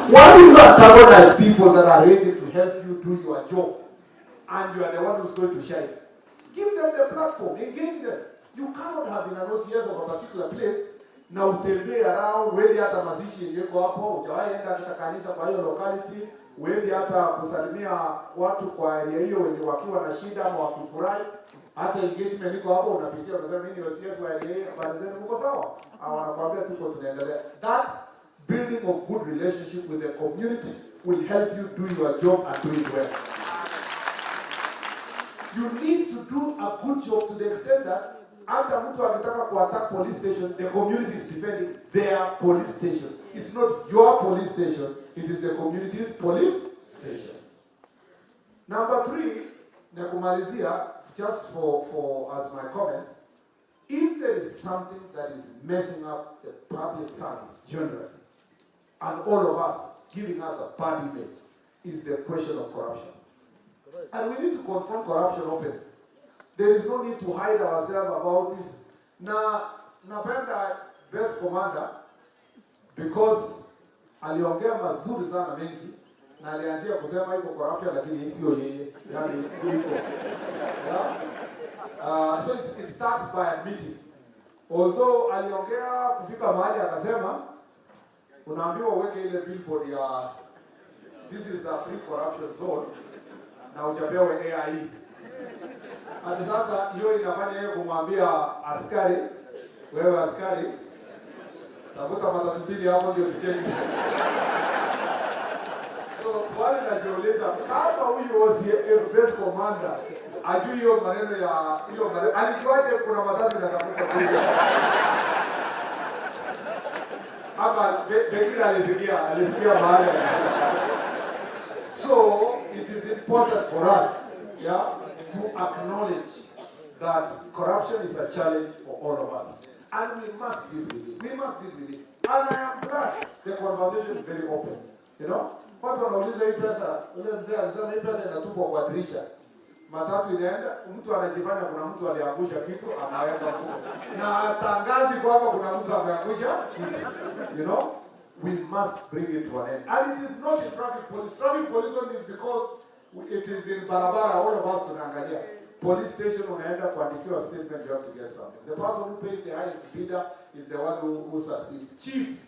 Why do you antagonize people that are ready to help you do your job, and you are the one who's going to shine? Give them the platform, engage them. You cannot have been an OCS of a particular place, na utembee around, wewe hata mazishi yako hapo, utawahi enda katika kanisa kwa hiyo locality, wewe hata kusalimia watu kwa area hiyo wenye wakiwa na shida ama wakifurahi, hata engagement iko hapo unapitia unasema mimi ni OCS wa area, bali zenu mko sawa? Wanakuambia tuko tunaendelea. That building of good relationship with the community will help you do your job and do it well. You need to do a good job to the extent that hata mtu akitaka kuattack police station, the community is defending their police station. It's not your police station, it is the community's police station. Number 3, na kumalizia, just for as my comments, if there is something that is messing up the public service generally, and all of us giving us a bad image, is the question of corruption. And we need to confront corruption openly. There is no need to hide ourselves about this. Napenda best commander because aliongea mazuri sana mengi na alianzia kusema iko corruption lakini sio yeye. Yaani iko. So it starts by admitting. Although aliongea kufika mahali akasema unaambiwa uweke ile billboard ya this is a free corruption zone na uchapewe AI. Hadi sasa hiyo inafanya yeye kumwambia askari, wewe askari, tafuta matatu mbili hapo ndio tujenge. So swali najiuliza kama huyu was best commander, ajui hiyo maneno ya hiyo maneno, alijuaje kuna matatu na tafuta mbili? Hapa Bekira alisikia mahali. So it is important for us, to acknowledge that corruption is a challenge for all of us. And we must deal with it. We must deal with it. And I am glad the conversation is very open. Watu wanauliza hii pesa, ule mzee alisema hii pesa inatupwa kwa dirisha. Matatu inaenda, mtu anajifanya kuna mtu aliangusha kitu, anaenda huko. Na tangazi kwamba kuna mtu ameangusha kitu. We must bring it to an end. And it is not in traffic police. Traffic police is because it is in barabara, all of us tunaangalia. Police station unaenda kuandikiwa statement, you have to get something. The person who pays the highest bidder is the one who succeeds. Chiefs,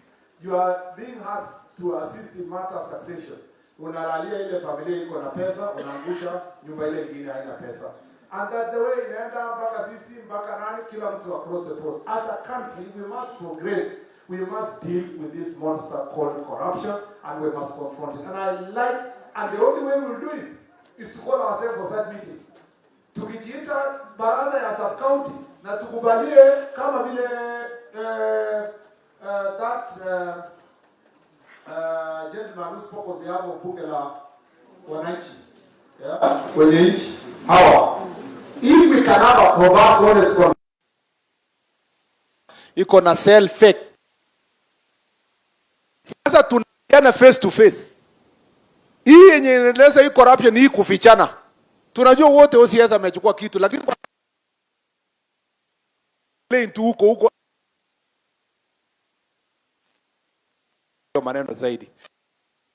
you are being asked to assist in matter succession. Unalalia ile familia iko na pesa, unaangusha nyumba ile nyingine haina pesa. And that the way inaenda mpaka sisi mpaka nani kila mtu across the board. As a country, we must progress. We must deal with this monster called corruption, and we must confront it. And the only way we will do it is to call ourselves for that meeting. Tukijiita baraza ya sub-county, na tukubalie kama vile gentleman who spoke on behalf of bunge la wananchi. Kwenye nchi. If we can have a robust, honest conversation, iko na self-fake. Sasa tunaenda face to face. Hii yenye inaeleza hii corruption hii kufichana. Tunajua wote OCS amechukua kitu lakini kwa plain tu huko maneno zaidi.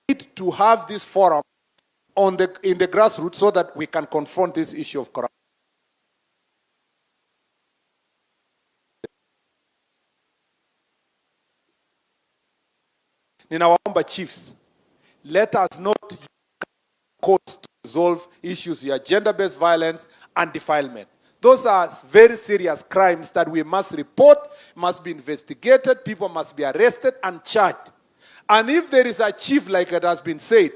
We need to have this forum in the grassroots so that we can confront this issue of corruption. Ninawaomba chiefs, let us not use courts to resolve issues here, gender-based violence and defilement. Those are very serious crimes that we must report, must be investigated, people must be arrested and charged. And if there is a chief, like it has been said,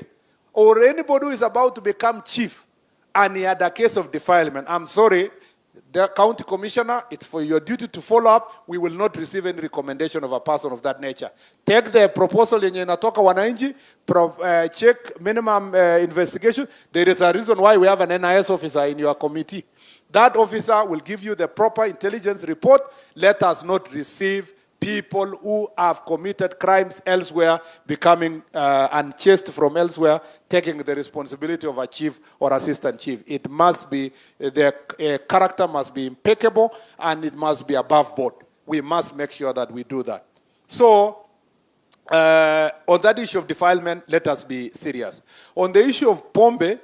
or anybody who is about to become chief, and he had a case of defilement, I'm sorry, the county commissioner, it's for your duty to follow up. We will not receive any recommendation of a person of that nature. Take the proposal yenye inatoka wananchi, check minimum investigation. There is a reason why we have an NIS officer in your committee. That officer will give you the proper intelligence report. Let us not receive people who have committed crimes elsewhere, becoming unchased from elsewhere, taking the responsibility of a chief or assistant chief. It must be, their character must be impeccable and it must be above board. We must make sure that we do that. So, on that issue of defilement, let us be serious. On the issue of Pombe,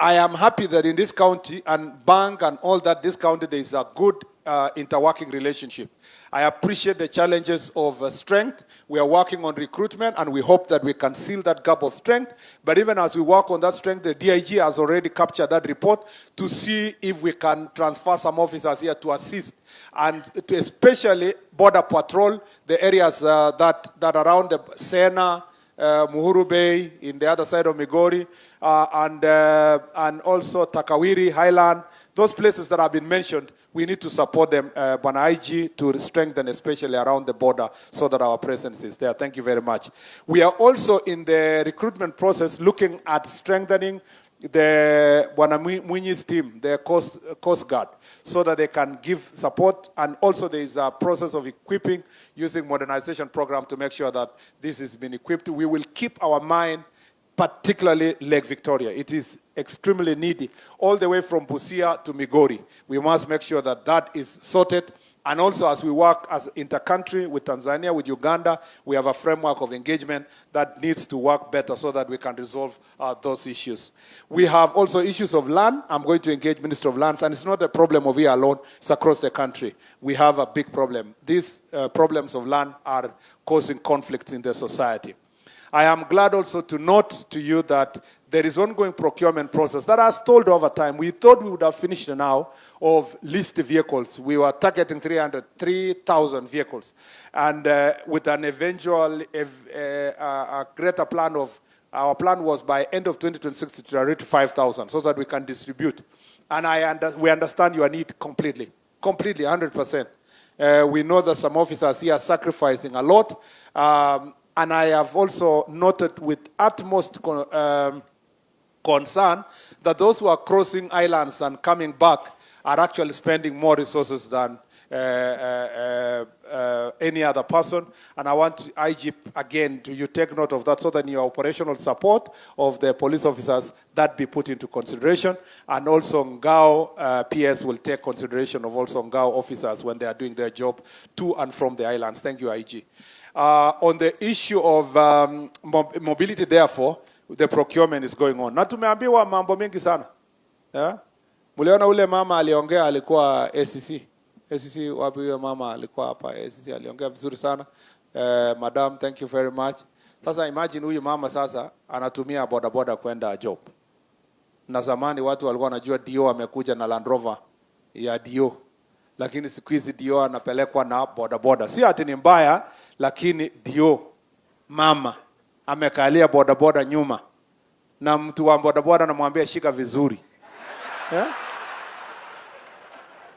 I am happy that in this county and bank and all that, this county, there is a good interworking relationship. I appreciate the challenges of strength. We are working on recruitment, and we hope that we can seal that gap of strength. But even as we work on that strength, the DIG has already captured that report to see if we can transfer some officers here to assist, and to especially border patrol the areas that around the Sena, Muhuru Bay, in the other side of Migori, and also Takawiri, Highland, those places that have been mentioned. We need to support them, Bwana IG, to strengthen, especially around the border, so that our presence is there. Thank you very much. We are also in the recruitment process looking at strengthening the Bwana Mwinyi's team, the Coast Guard, so that they can give support. And also there is a process of equipping using modernization program to make sure that this has been equipped. We will keep our mind, particularly Lake Victoria. It is extremely needy, all the way from Busia to Migori. We must make sure that that is sorted. And also, as we work as inter-country with Tanzania, with Uganda, we have a framework of engagement that needs to work better so that we can resolve those issues. We have also issues of land. I'm going to engage Minister of Lands, and it's not a problem of here alone, it's across the country. We have a big problem. These problems of land are causing conflicts in the society. I am glad also to note to you that there is ongoing procurement process that has stalled over time. We thought we would have finished now of leased vehicles. We were targeting 3,000 vehicles. And with an eventual, a greater plan of, our plan was by end of 2026 to reach 5,000 so that we can distribute. And we understand your need completely, 100%. We know that some officers here are sacrificing a lot. And I have also noted with utmost concern that those who are crossing islands and coming back are actually spending more resources than any other person. And I want IG, again, you take note of that so that in your operational support of the police officers, that be put into consideration. And also Ngao PS will take consideration of also Ngao officers when they are doing their job to and from the islands. Thank you, IG. On the issue of mobility, therefore, the procurement is going on. Na tumeambiwa mambo mengi sana. Yeah? Muliona ule mama aliongea alikuwa ACC. ACC wapi huyo mama alikuwa hapa ACC aliongea vizuri sana. Madam, thank you very much. Sasa imagine huyu mama sasa anatumia bodaboda kwenda job. Na zamani watu walikuwa wanajua Dio amekuja na Land Rover ya Dio. Lakini siku hizi Dio anapelekwa na bodaboda. Si ati ni mbaya, lakini Dio mama amekalia bodaboda nyuma. Na mtu wa bodaboda anamwambia shika vizuri. Yeah?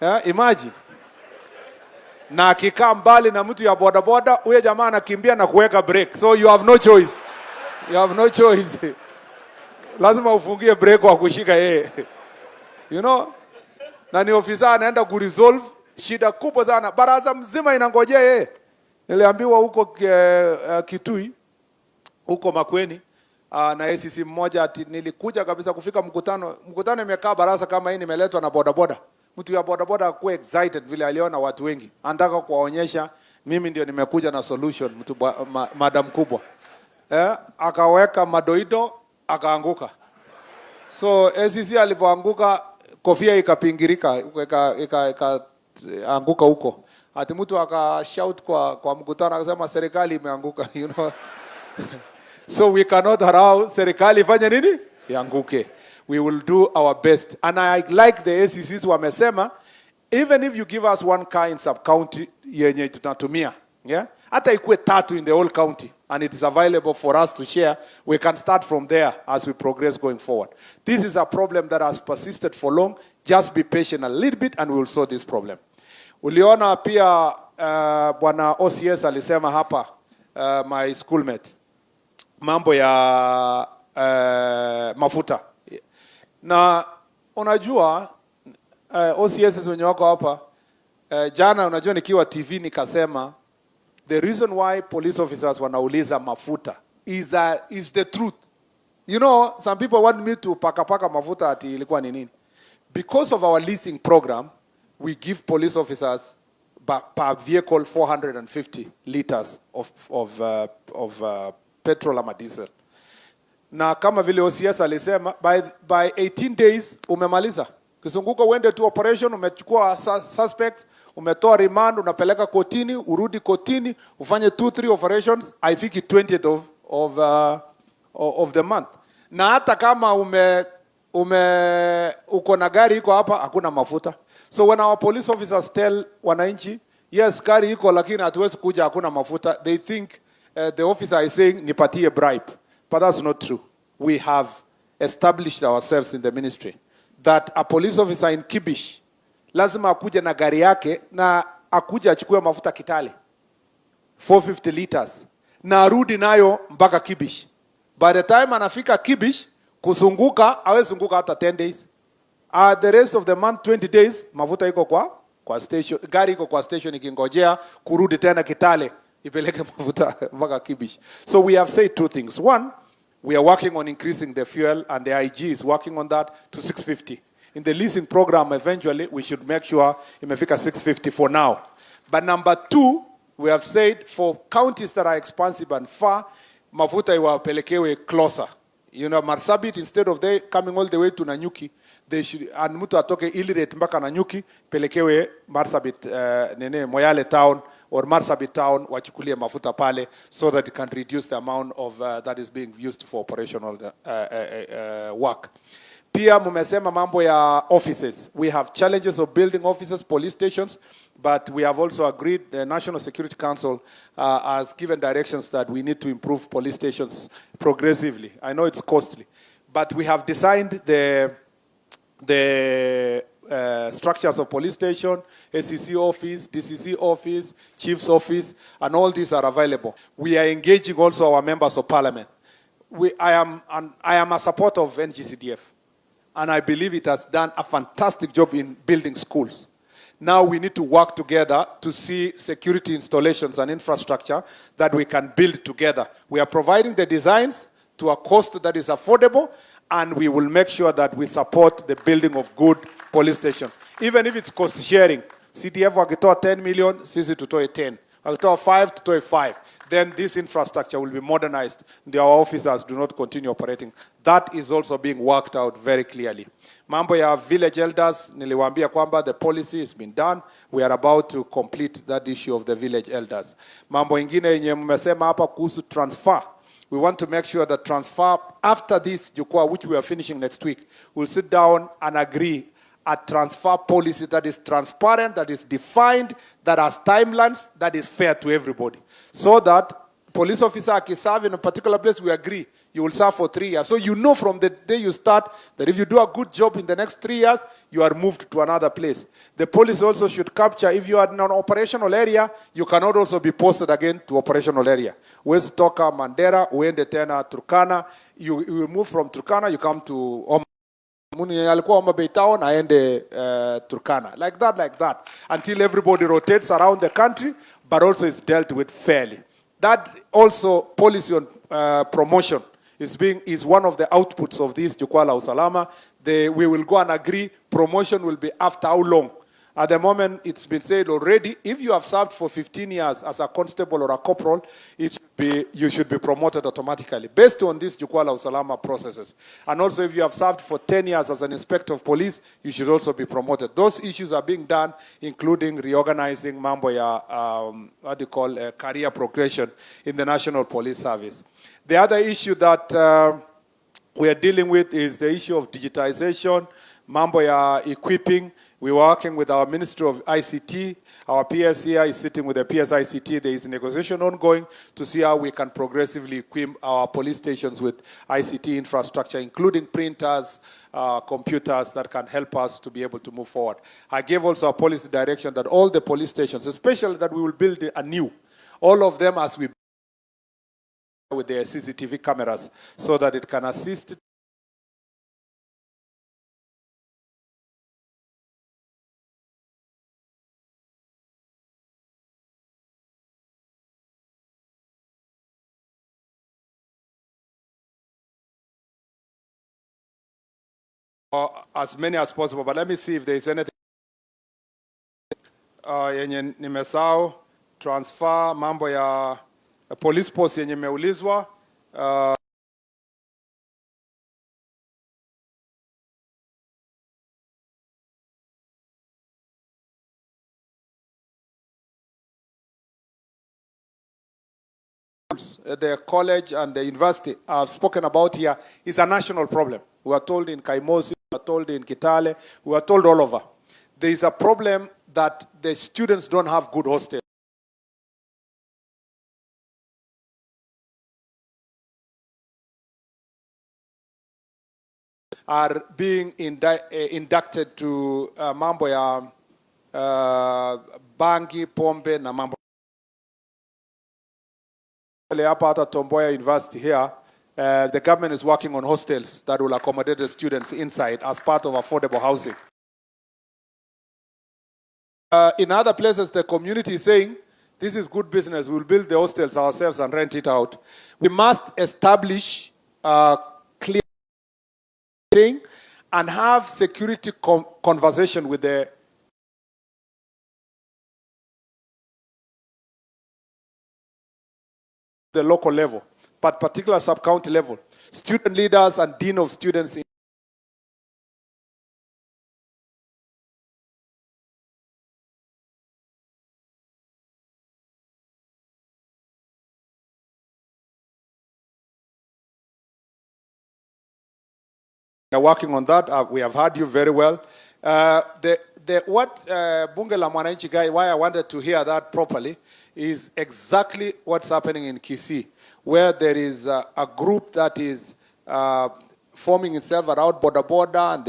Yeah, imagine. Na akikaa mbali na mtu ya bodaboda, huyo jamaa anakimbia na kuweka brake. So you have no choice. You have no choice. Lazima ufungie brake wa kushika yeye. You know? Na ni ofisa anaenda kuresolve shida kubwa sana. Baraza mzima inangojea yeye. Niliambiwa huko Kitui, huko Makweni, na ACC mmoja ati nilikuja kabisa kufika mkutano imekaa baraza kama hii nimeletwa na bodaboda. Mtu ya bodaboda akuwa excited vile aliona watu wengi. Anataka kuwaonyesha mimi ndio nimekuja na solution mtu madam kubwa. Akaweka madoido akaanguka. So ACC alipoanguka kofia ikapingirika ikaanguka huko. Ati mtu akashout kwa mkutano akasema serikali imeanguka, you know. So we cannot allow serikali ifanye nini? Ianguke. We will do our best. And I like the ACCs wamesema, even if you give us one car in sub-county, yenye tunatumia, yeah? Hata ikuwe 3 in the whole county, and it is available for us to share, we can start from there as we progress going forward. This is a problem that has persisted for long. Just be patient a little bit and we will solve this problem. Uliona pia Bwana OCS alisema hapa, my schoolmate, mambo ya mafuta. Na unajua OCS wenye wako hapa, jana unajua nikiwa TV nikasema the reason why police officers wanauliza mafuta is the truth. You know, some people want me to paka mafuta ati ilikuwa ni nini. Because of our leasing program, we give police officers per vehicle 450 liters of petrol ama diesel. Na kama vile OCS alisema, by 18 days umemaliza. Kizunguka uende tu operation, umechukua suspects, umetoa remand, unapeleka kotini, urudi kotini, ufanye 2-3 operations, haifiki 20th of the month. Na hata kama uko na gari iko hapa, hakuna mafuta. So when our police officers tell wananchi, yes, gari iko lakini hatuwezi kuja, hakuna mafuta, they think the officer is saying nipatie bribe. But that's not true. We have established ourselves in the ministry that a police officer in Kibish lazima akuje na gari yake na akuje achukue mafuta Kitale 450 liters na arudi nayo mpaka Kibish. By the time anafika Kibish kuzunguka hawezi zunguka hata 10 days. The rest of the month 20 days mafuta iko kwa station, gari iko kwa station ikingojea kurudi tena Kitale ipeleke mafuta mpaka Kibish. So we have said two things. One, we are working on increasing the fuel, and the IG is working on that to 650. In the leasing program, eventually, we should make sure imefika 650 for now. But number two, we have said for counties that are expansive and far, mafuta iwapelekewe closer. You know, Marsabit, instead of they coming all the way to Nanyuki, they should, and mtu atoke Ilirate mpaka Nanyuki, pelekewe Marsabit, Moyale town, or Marsabit town, wachukulie mafuta pale, so that it can reduce the amount of that is being used for operational work. Pia mumesema mambo ya offices. We have challenges of building offices, police stations, but we have also agreed, the National Security Council has given directions that we need to improve police stations progressively. I know it's costly, but we have designed the structures of police station, SCC office, DCC office, chief's office, and all these are available. We are engaging also our members of parliament. I am a supporter of NGCDF, and I believe it has done a fantastic job in building schools. Now we need to work together to see security installations and infrastructure that we can build together. We are providing the designs to a cost that is affordable, and we will make sure that we support the building of good police station. Even if it's cost sharing, CDF wakitoa 10 million, sisi tutoe 10. Wakitoa 5, tutoe 5. Then this infrastructure will be modernized. Our officers do not continue operating. That is also being worked out very clearly. Mambo ya village elders, niliwaambia kwamba the policy has been done. We are about to complete that issue of the village elders. Mambo ingine yenye mmesema hapa kuhusu transfer. We want to make sure that transfer, after this jukwaa, which we are finishing next week, we'll sit down and agree a transfer policy that is transparent, that is defined, that has timelines, that is fair to everybody. So that police officer can serve in a particular place, we agree, you will serve for 3 years. So you know from the day you start that if you do a good job in the next 3 years, you are moved to another place. The police also should capture, if you are in an operational area, you cannot also be posted again to operational area. Where's Toka, Mandera, uende tena Turkana, you move from Turkana, you come to alikuwa Homa Bay town aende Turkana, like that, until everybody rotates around the country, but also is dealt with fairly. That also policy on promotion is one of the outputs of this Jukwaa la Usalama. We will go and agree promotion will be after how long. At the moment, it's been said already, if you have served for 15 years as a constable or a corporal, you should be promoted automatically, based on these Jukwaa la Usalama processes. And also, if you have served for 10 years as an inspector of police, you should also be promoted. Those issues are being done, including reorganizing mambo ya, career progression in the National Police Service. The other issue that we are dealing with is the issue of digitization, mambo ya equipping. We're working with our Ministry of ICT. Our PS here is sitting with the PS ICT. There is a negotiation ongoing to see how we can progressively equip our police stations with ICT infrastructure, including printers, computers that can help us to be able to move forward. I gave also a policy direction that all the police stations, especially that we will build anew, all of them as we with their CCTV cameras, so that it can assist as many as possible. But let me see if there is anything. yenye nimesahau, transfer, mambo ya police post yenye meulizwa. The college and the university I've spoken about here is a national problem. We are told in Kaimosi, we are told in Kitale, we are told all over. There is a problem that the students don't have good hostels. Are being inducted to mambo ya bangi, pombe na mambo. Hapa at Tomboya University here, the government is working on hostels that will accommodate the students inside as part of affordable housing. In other places, the community is saying, this is good business, we'll build the hostels ourselves and rent it out. We must establish a clear thing and have security conversation with the local level, but particular sub-county level. Student leaders and dean of students are working on that. We have heard you very well. What Bunge la Mwananchi guy, why I wanted to hear that properly, is exactly what's happening in Kisii, where there is a group that is forming itself around border, and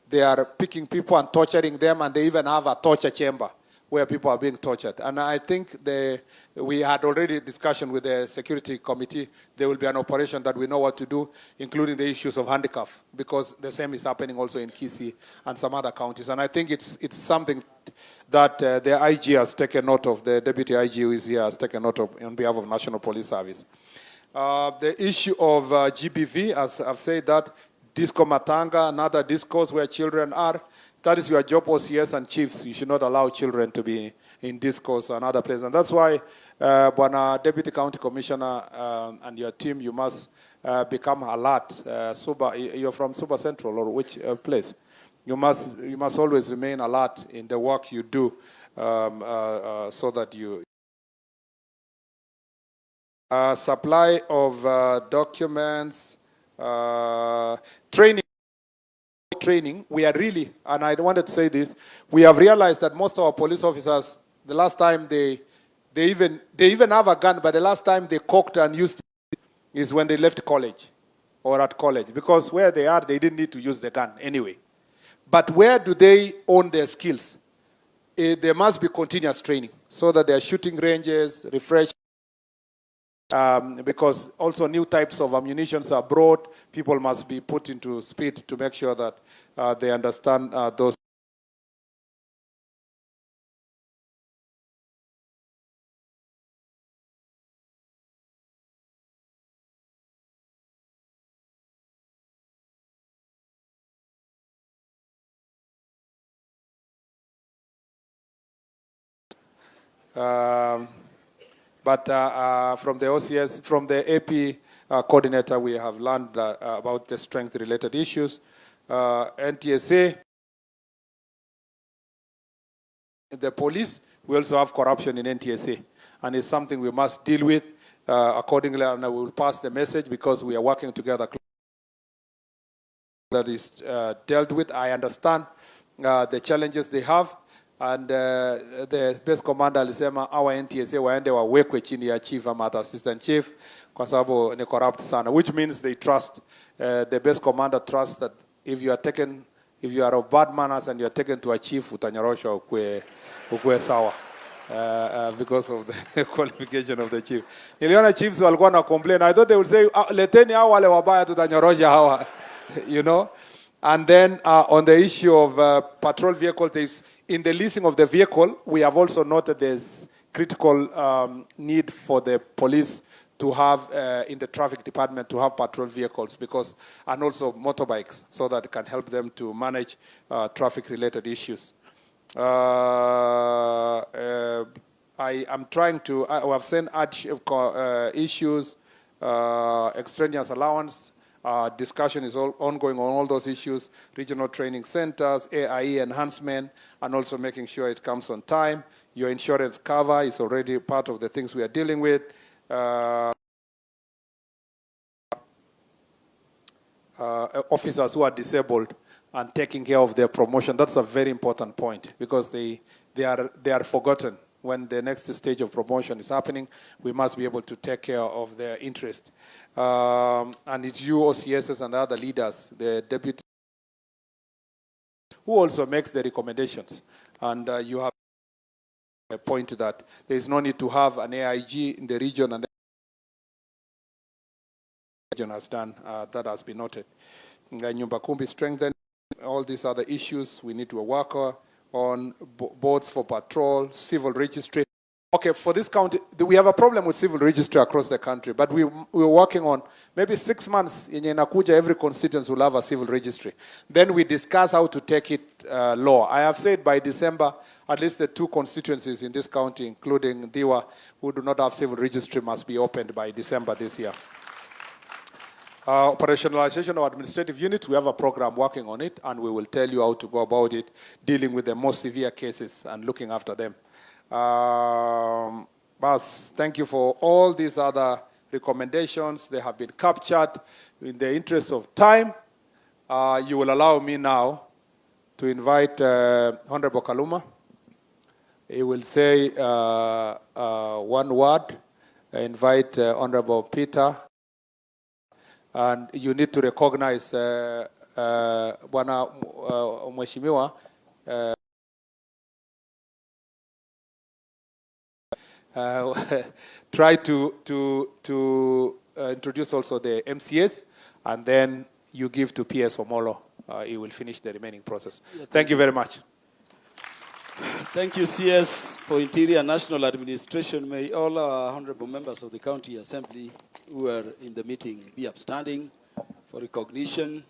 they are picking people and torturing them, and they even have a torture chamber where people are being tortured. And I think we had already discussion with the security committee. There will be an operation that we know what to do, including the issues of handicap, because the same is happening also in Kisii and some other counties. And I think it's something that the IG has taken note of, the deputy IG who is here has taken note of on behalf of National Police Service. The issue of GBV, as I've said that, Disco Matanga, another discourse where children are, that is your job, OCS and chiefs. You should not allow children to be in discourse or another place. And that's why, Bwana Deputy County Commissioner and your team, you must become alert. You're from Suba Central, or which place? You must always remain alert in the work you do, so that you... supply of documents, training, we are really, and I wanted to say this, we have realized that most of our police officers, the last time they even have a gun, but the last time they cocked and used it is when they left college or at college, because where they are, they didn't need to use the gun anyway. But where do they own their skills? There must be continuous training so that their shooting ranges, refresh, because also new types of ammunitions are brought. People must be put into speed to make sure that they understand those. But from the OCS, from the AP coordinator, we have learned about the strength-related issues. NTSA, the police, we also have corruption in NTSA, and it's something we must deal with accordingly, and I will pass the message because we are working together. That is dealt with. I understand the challenges they have. And the base commander alisema our NTSA waende wawekwe chini ya chief ama assistant chief kwa sababu ni corrupt sana, which means they trust, the base commander trusts that if you are of bad manners and you are taken to a chief, utanyoroshwa ukue sawa, because of the qualification of the chief. Niliona chiefs walikuwa na complain. I thought they would say, leteni hao wale wabaya tutanyorosha hawa, you know. And then on the issue of patrol vehicles, in the leasing of the vehicle, we have also noted there's critical need for the police to have, in the traffic department, to have patrol vehicles, and also motorbikes, so that it can help them to manage traffic-related issues. I am trying to, I have sent issues, extraneous allowance, discussion is ongoing on all those issues, regional training centers, AIE enhancement, and also making sure it comes on time. Your insurance cover is already part of the things we are dealing with. Officers who are disabled and taking care of their promotion, that's a very important point because they are forgotten. When the next stage of promotion is happening, we must be able to take care of their interest. And it's you, OCSs, and other leaders, the deputy, who also makes the recommendations. And you have a point that there is no need to have an AIG in the region, and the region has done, that has been noted. Nyumba Kumi strengthened, all these other issues we need to work on, boards for patrol, civil registry. Okay, for this county, we have a problem with civil registry across the country, but we're working on maybe 6 months, in Nakuja, every constituency will have a civil registry. Then we discuss how to take it law. I have said by December, at least the 2 constituencies in this county, including Diwa, who do not have civil registry, must be opened by December this year. Operationalization of administrative units, we have a program working on it, and we will tell you how to go about it, dealing with the most severe cases and looking after them. Bas, thank you for all these other recommendations. They have been captured. In the interest of time, you will allow me now to invite Honorable Kaluma. He will say one word. I invite Honorable Peter. And you need to recognize Bwana Mheshimiwa. Try to introduce also the MCS, and then you give to PS Omolo. He will finish the remaining process. Yeah, thank you very much. Thank you, CS, for Interior and National Administration. May all our honorable members of the County Assembly who are in the meeting be upstanding for recognition.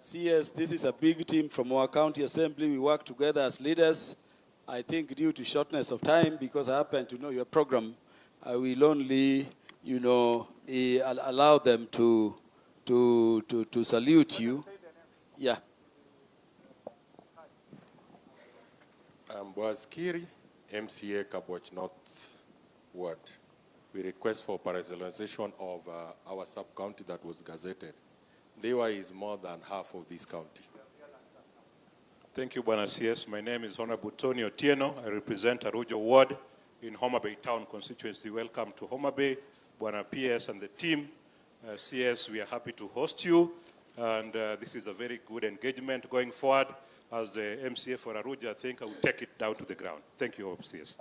CS, this is a big team from our County Assembly. We work together as leaders. I think due to shortness of time, because I happen to know your program, I will only, allow them to salute you. Yeah. Boazkiri, MCA Kabwach North Ward. We request for parallelization of our sub-county that was gazetted. Dewa is more than half of this county. Thank you, Bwana CS. My name is Honorable Tony Otieno. I represent Arujo Ward in Homa Bay Town constituency. Welcome to Homa Bay, Bwana PS and the team. CS, we are happy to host you, and this is a very good engagement going forward. As the MCA for Arujo, I think I will take it down to the ground. Thank you, CS.